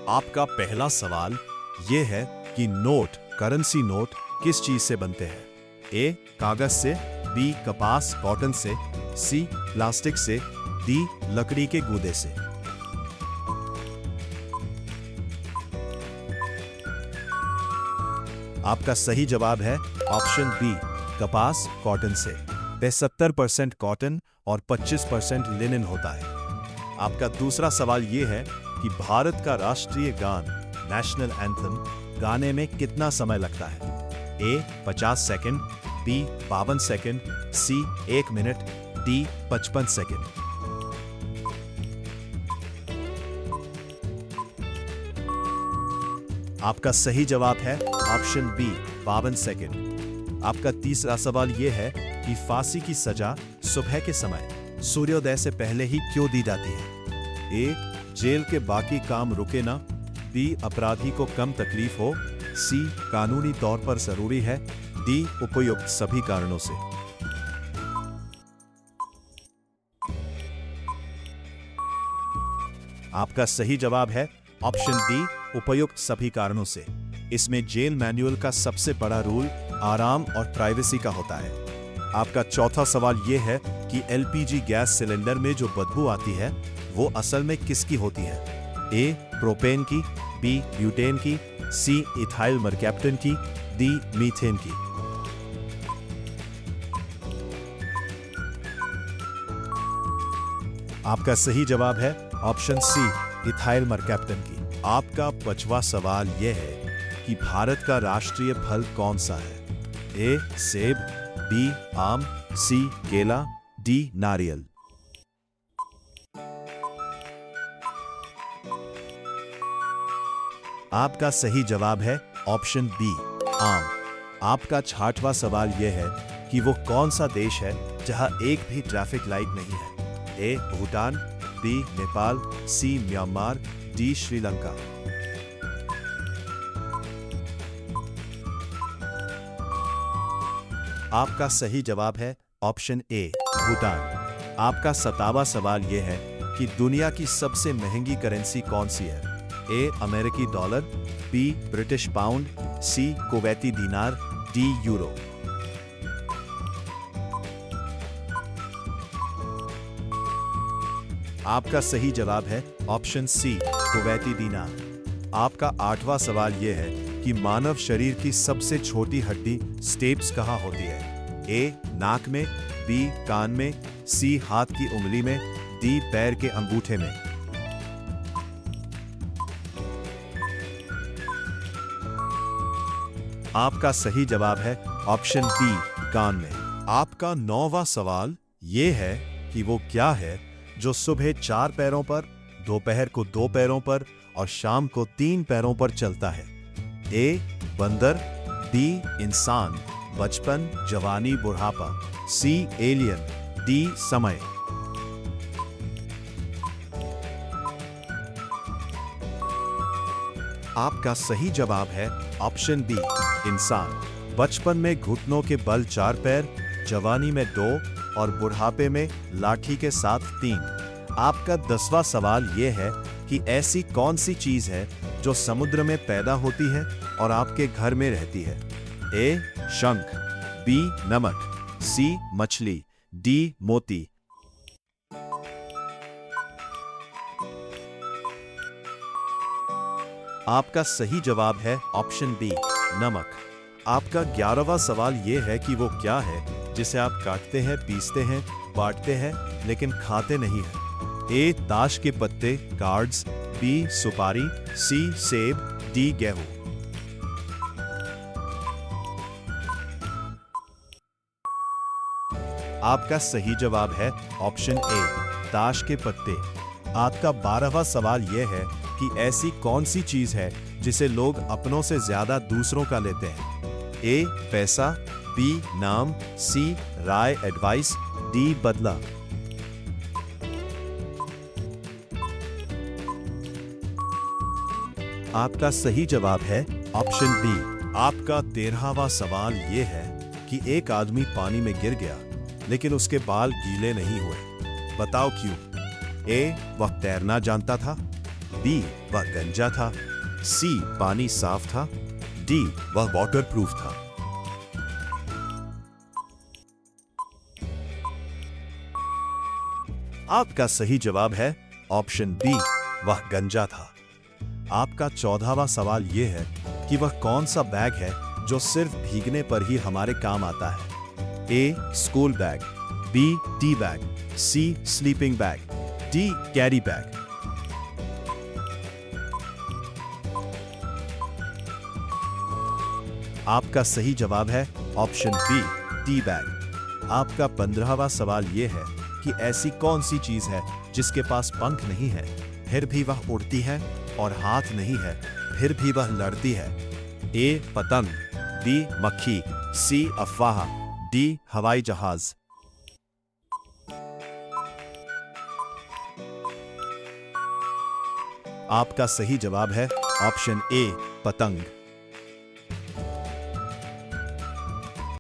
आपका पहला सवाल ये है कि नोट, करेंसी नोट किस चीज से बनते हैं? ए कागज से, बी कपास कॉटन से, सी प्लास्टिक से, डी लकड़ी के गूदे से। आपका सही जवाब है ऑप्शन बी कपास कॉटन से। 75% कॉटन और 25% लिनन होता है। आपका दूसरा सवाल यह है कि भारत का राष्ट्रीय गान नेशनल एंथम गाने में कितना समय लगता है? ए 50 सेकंड, बी 52 सेकंड, सी 1 मिनट, डी 55 सेकंड। आपका सही जवाब है ऑप्शन बी 52 सेकंड। आपका तीसरा सवाल यह है कि फांसी की सजा सुबह के समय सूर्योदय से पहले ही क्यों दी जाती है? ए जेल के बाकी काम रुके ना, बी अपराधी को कम तकलीफ हो, सी कानूनी तौर पर जरूरी है, डी उपयुक्त सभी कारणों से। आपका सही जवाब है ऑप्शन डी उपयुक्त सभी कारणों से। इसमें जेल मैनुअल का सबसे बड़ा रूल आराम और प्राइवेसी का होता है। आपका चौथा सवाल यह है कि एलपीजी गैस सिलेंडर में जो बदबू आती है वो असल में किसकी होती है? ए प्रोपेन की, बी ब्यूटेन की, सी इथाइल मरकैप्टन की, डी मीथेन की। आपका सही जवाब है ऑप्शन सी इथाइल मरकैप्टन की। आपका पांचवा सवाल यह है कि भारत का राष्ट्रीय फल कौन सा है? ए सेब, बी आम, सी केला, डी नारियल। आपका सही जवाब है ऑप्शन बी आम। आपका छठवां सवाल यह है कि वो कौन सा देश है जहां एक भी ट्रैफिक लाइट नहीं है? ए भूटान, बी नेपाल, सी म्यांमार, डी श्रीलंका। आपका सही जवाब है ऑप्शन ए भूटान। आपका 7वां सवाल यह है कि दुनिया की सबसे महंगी करेंसी कौन सी है? ए अमेरिकी डॉलर, बी ब्रिटिश पाउंड, सी कुवैती दीनार, डी यूरो। आपका सही जवाब है ऑप्शन सी कुवैती दीनार। आपका 8वां सवाल यह है कि मानव शरीर की सबसे छोटी हड्डी स्टेप्स कहाँ होती है? ए नाक में, बी कान में, सी हाथ की उंगली में, डी पैर के अंगूठे में। आपका सही जवाब है ऑप्शन बी कान में। आपका 9वां सवाल यह है कि वो क्या है जो सुबह 4 पैरों पर, दोपहर को 2 पैरों पर और शाम को 3 पैरों पर चलता है? ए बंदर, बी इंसान, बचपन जवानी बुढ़ापा, सी एलियन, डी समय। आपका सही जवाब है ऑप्शन बी इंसान। बचपन में घुटनों के बल 4 पैर, जवानी में 2 और बुढ़ापे में लाठी के साथ 3। आपका 10वां सवाल यह है कि ऐसी कौन सी चीज है जो समुद्र में पैदा होती है और आपके घर में रहती है? ए शंख, बी नमक, सी मछली, डी मोती। आपका सही जवाब है ऑप्शन बी नमक। आपका 11वां सवाल यह है कि वो क्या है जिसे आप काटते हैं, पीसते हैं, बांटते हैं लेकिन खाते नहीं हैं? ए ताश के पत्ते कार्ड्स, बी सुपारी, सी सेब, डी गेहूं। आपका सही जवाब है ऑप्शन ए ताश के पत्ते। आपका 12वां सवाल यह है कि ऐसी कौन सी चीज है जिसे लोग अपनों से ज्यादा दूसरों का लेते हैं? ए पैसा, बी नाम, सी राय एडवाइस, डी बदला। आपका सही जवाब है ऑप्शन बी। आपका 13वां सवाल यह है कि एक आदमी पानी में गिर गया लेकिन उसके बाल गीले नहीं हुए, बताओ क्यों? ए वह तैरना जानता था, बी वह गंजा था, सी पानी साफ था, डी वह वाटरप्रूफ था। आपका सही जवाब है ऑप्शन बी, वह गंजा था। आपका 14वां सवाल यह है कि वह कौन सा बैग है जो सिर्फ भीगने पर ही हमारे काम आता है। A school bag, B T bag, C sleeping bag, D carry bag. आपका सही जवाब है ऑप्शन बी, टी बैग। आपका 15वां सवाल यह है कि ऐसी कौन सी चीज है जिसके पास पंख नहीं है, फिर भी वह उड़ती है, और हाथ नहीं है, फिर भी वह लड़ती है। ए पतंग, बी मक्खी, सी अफवाह, डी हवाई जहाज। आपका सही जवाब है ऑप्शन ए, पतंग।